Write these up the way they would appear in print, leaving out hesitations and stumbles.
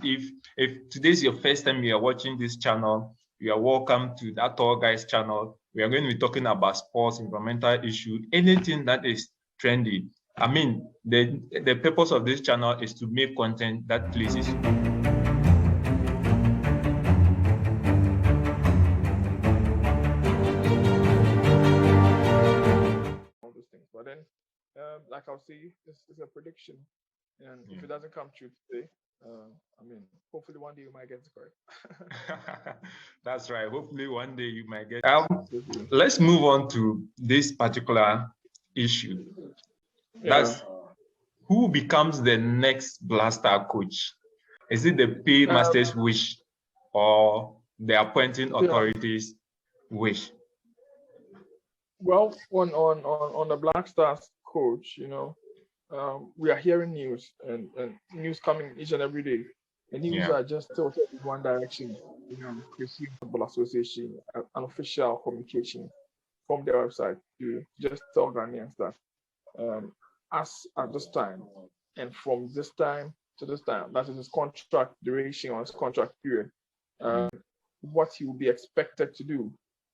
if today's your first time you are watching this channel, you are welcome to that Tall Guys channel. We are going to be talking about sports, environmental issue, anything that is trendy. I mean, the purpose of this channel is to make content that pleases you. All those things. But then, like I'll say, this is a prediction. And if it doesn't come true today, I mean, hopefully one day you might get it correct. That's right. Hopefully one day you might get. Absolutely. Let's move on to this particular issue. That's who becomes the next Blaster coach. Is it the paymasters' wish or the appointing authorities' wish? Well, on the Black Stars coach, we are hearing news and news coming each and every day. The news are just tilted in one direction. Christian Football Association, an official communication from their website to just tell Ghanaians that as at this time and from this time to this time, that is his contract duration or his contract period, what he will be expected to do.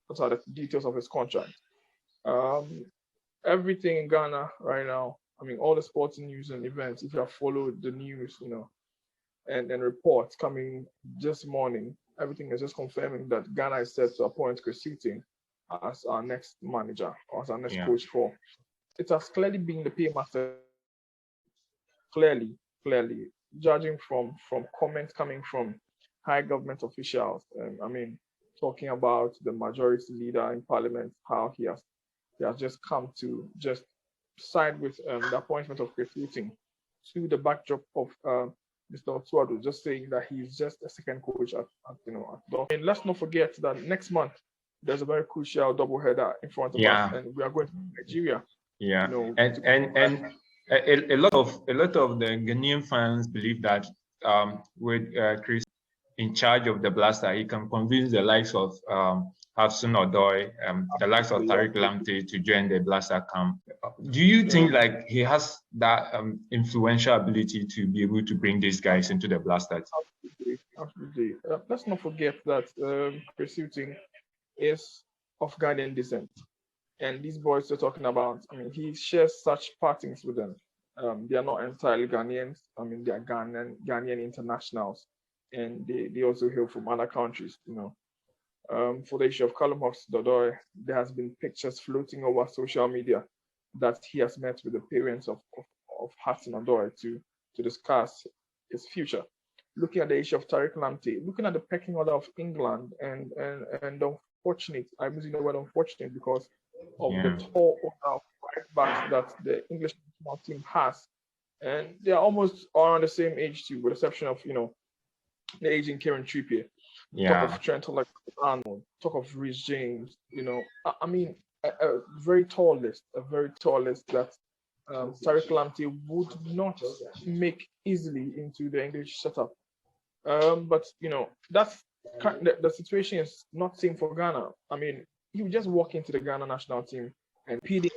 Those are the details of his contract. Everything in Ghana right now, I mean, all the sporting news and events, if you have followed the news, and reports coming this morning, everything is just confirming that Ghana is set to appoint Chris Hughton as our next manager or as our next coach for. It has clearly been the paymaster, clearly, judging from comments coming from high government officials. I mean, talking about the majority leader in parliament, how he has just come to just side with the appointment of Chris Hughton to the backdrop of Mr. Otuado just saying that he's just a second coach at and let's not forget that next month there's a very crucial doubleheader in front of us, and we are going to Nigeria. And a lot of the Ghanaian fans believe that with Chris in charge of the Blaster, he can convince the likes of Hudson Odoi, the likes of Tariq Lamptey to join the Blaster camp. Do you think like he has that influential ability to be able to bring these guys into the Blaster? Absolutely. Let's not forget that Chris Hughton is of Ghanaian descent. And these boys are talking about, I mean, he shares such partings with them. They are not entirely Ghanaians. I mean, they are Ghanaian internationals. And they also hail from other countries, For the issue of Callum Hudson-Odoi, there has been pictures floating over social media that he has met with the parents of Hudson-Odoi to discuss his future. Looking at the issue of Tariq Lamptey, looking at the pecking order of England and unfortunate, I'm using the word unfortunate because of the tall order of right backs that the English national team has. And they are almost around the same age too, with the exception of, the aging Kieran Trippier. Talk of Trent Alexander-Arnold, talk of Reece James, I mean, a very tall list that Tariq Lamptey would not make easily into the English setup. But, that's the situation is not same for Ghana. I mean, he would just walk into the Ghana national team and PD,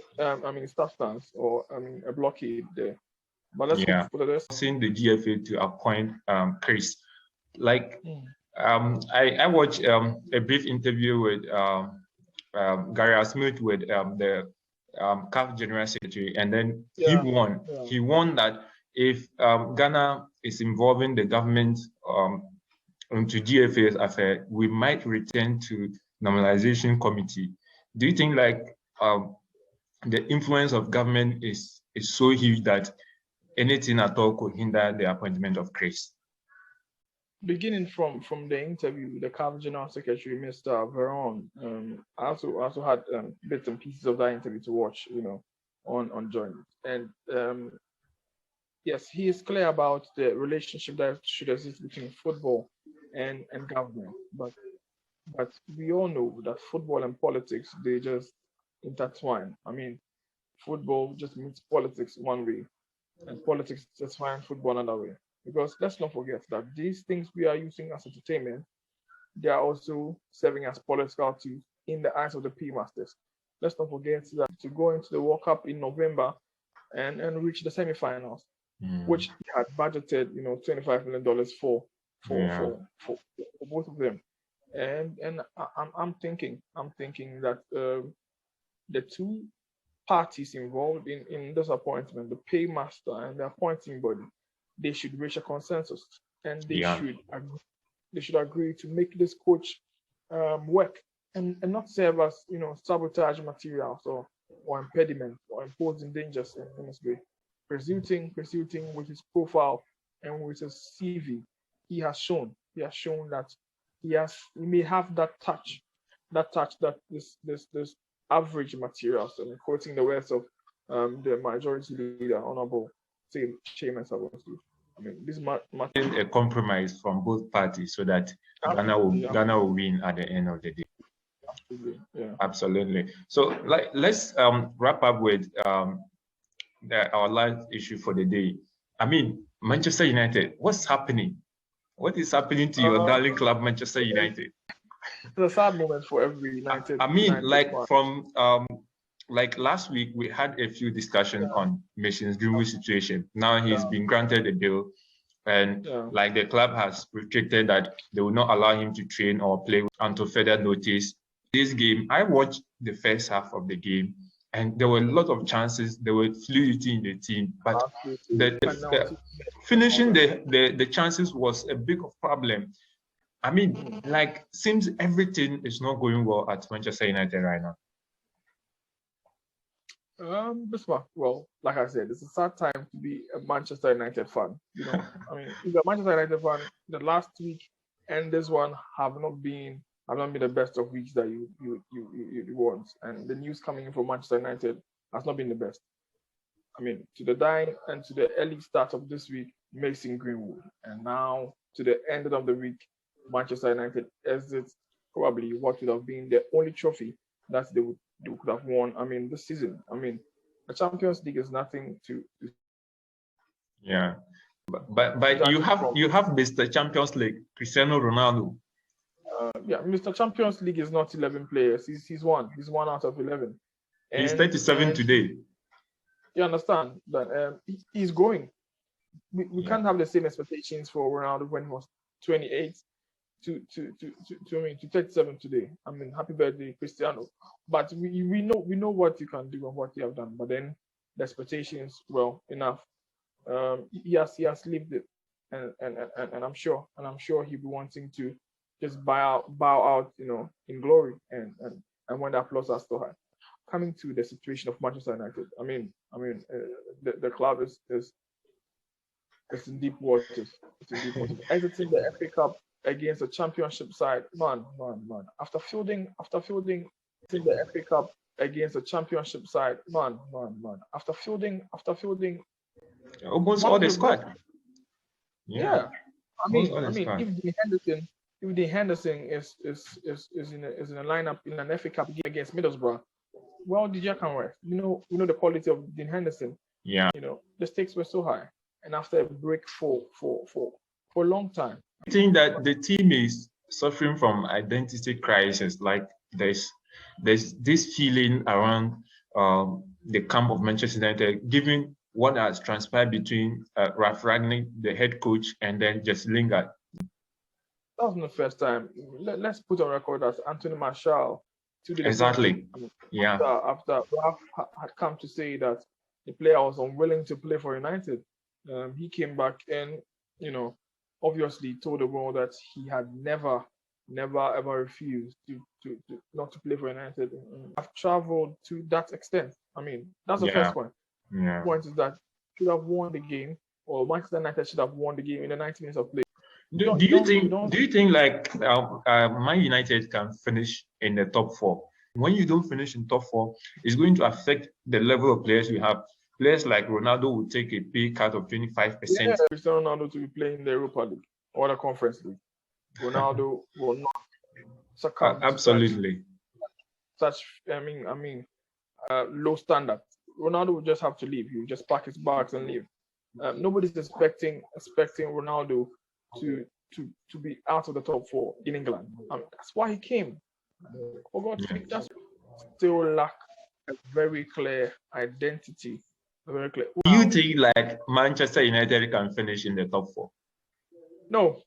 staff stance or, a blockade there. But let's hope for the rest. Seeing the GFA to appoint Chris. Like, I watched a brief interview with Gary Smith with the CAF General Secretary, and then he warned that if Ghana is involving the government into GFA's affair, we might return to normalization committee. Do you think like the influence of government is so huge that anything at all could hinder the appointment of Chris? Beginning from the interview, the CAF General Secretary, Mr. Veron, I also had bits and pieces of that interview to watch, on Joint. And yes, he is clear about the relationship that should exist between football and government. But we all know that football and politics, they just intertwine. I mean, football just means politics one way, and politics just find football another way. Because let's not forget that these things we are using as entertainment, they are also serving as political tools in the eyes of the P-Masters. Let's not forget that to go into the World Cup in November and reach the semifinals, which he had budgeted, $25 million for, for both of them. And I'm thinking that the two parties involved in this appointment, the paymaster and the appointing body, they should reach a consensus, and they should agree to make this coach work, and not serve as sabotage materials or impediment or imposing dangers in this way. Pursuing with his profile and with his CV, he has shown that he may have that touch that this average materials, and quoting the words of the majority leader, Honorable Seamus Abonsi. I mean, this a compromise from both parties so that Ghana will win at the end of the day. Absolutely, yeah. Absolutely. So let's wrap up with our last issue for the day. I mean, Manchester United, what's happening? What is happening to your darling club, Manchester United? It's a sad moment for every United. I mean, United like fan. from last week, we had a few discussions on Mason Greenwood's situation. Now he's been granted a bill, and like the club has restricted that they will not allow him to train or play until further notice. This game, I watched the first half of the game, and there were a lot of chances. There were fluidity in the team, but finishing the chances was a big problem. I mean, like, seems everything is not going well at Manchester United right now. Well, like I said, it's a sad time to be a Manchester United fan. I mean, if you're a Manchester United fan, the last week and this one have not been the best of weeks that you want. And the news coming in from Manchester United has not been the best. I mean, to the dying and to the early start of this week, Mason Greenwood, and now to the end of the week, Manchester United exits probably what would have been the only trophy that they could have won. I mean, this season. I mean, the Champions League is nothing to. Yeah, but you have Mr. Champions League, Cristiano Ronaldo. Mr. Champions League is not 11 players. He's one. He's one out of 11. He's 37 today. You understand that he's going. We can't have the same expectations for Ronaldo when he was 28 to 37 today. I mean, happy birthday, Cristiano. But we know what you can do and what you have done. But then the expectations, well, enough. He has lived it, and I'm sure he'll be wanting to just bow out, in glory, and when the applause are still high. Coming to the situation of Manchester United, I mean, the club is in deep waters. It's in deep waters. Exiting the FA Cup against a championship side, man. After fielding in the FA Cup against a championship side, man. After fielding almost all the squad. Yeah. I mean, if Dean Henderson is in a lineup in an FA Cup against Middlesbrough, well, DJ can rest. We know the quality of Dean Henderson. Yeah. The stakes were so high, and after a break for a long time. I think that the team is suffering from identity crisis. Like there's this feeling around the camp of Manchester United, given what has transpired between Ralf Rangnick, the head coach, and then Jesse Lingard. That wasn't the first time. Let's put on record that Anthony Martial. Exactly. After Ralf had come to say that the player was unwilling to play for United, he came back and obviously told the world that he had never ever refused to not to play for United. I've traveled to that extent. I mean, that's the first point. Yeah. The point is that should have won the game, or Manchester United should have won the game in the 90 minutes of play. Do you think like Man United can finish in the top 4? When you don't finish in top 4, it's going to affect the level of players you have. Players like Ronaldo will take a pay cut of 25%. Yeah, Cristiano Ronaldo to be playing the Europa League or the Conference League. Ronaldo will not succumb. Absolutely. Such low standard. Ronaldo will just have to leave. He will just pack his bags and leave. Nobody's expecting Ronaldo to be out of the top 4 in England. That's why he came. For God's sake, that's still lack a very clear identity. Very clear. Do you think like Manchester United can finish in the top 4? No.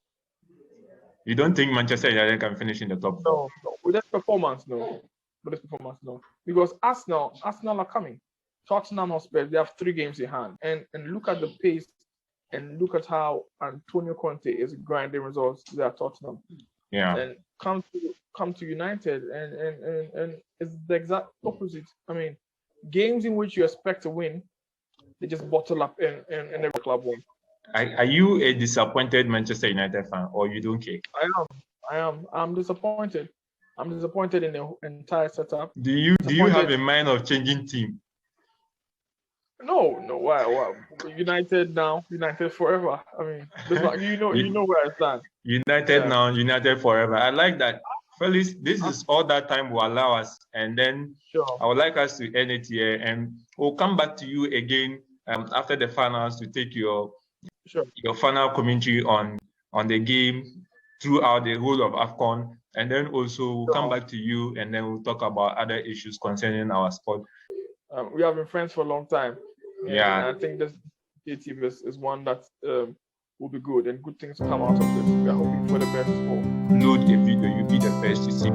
You don't think Manchester United can finish in the top 4? No. With that performance, no. Because Arsenal are coming. Tottenham Hotspur, they have 3 games in hand. And look at the pace and look at how Antonio Conte is grinding results there at Tottenham. Yeah. And come to United and it's the exact opposite. I mean, games in which you expect to win, they just bottle up and every club won. Are you a disappointed Manchester United fan, or you don't care? I am. I'm disappointed. I'm disappointed in the entire setup. Do you have a mind of changing team? No. Why? United now, United forever. I mean, you know where I stand. United now, United forever. I like that. Felix, this is all that time will allow us, and then I would like us to end it here, and we'll come back to you again after the finals to take your final commentary on the game throughout the whole of AFCON, and then also we'll come back to you, and then we'll talk about other issues concerning our sport. We have been friends for a long time. Yeah, and I think this team is one that will be good, and good things come out of this. We are hoping for the best. Load a video, you'll be the first to see.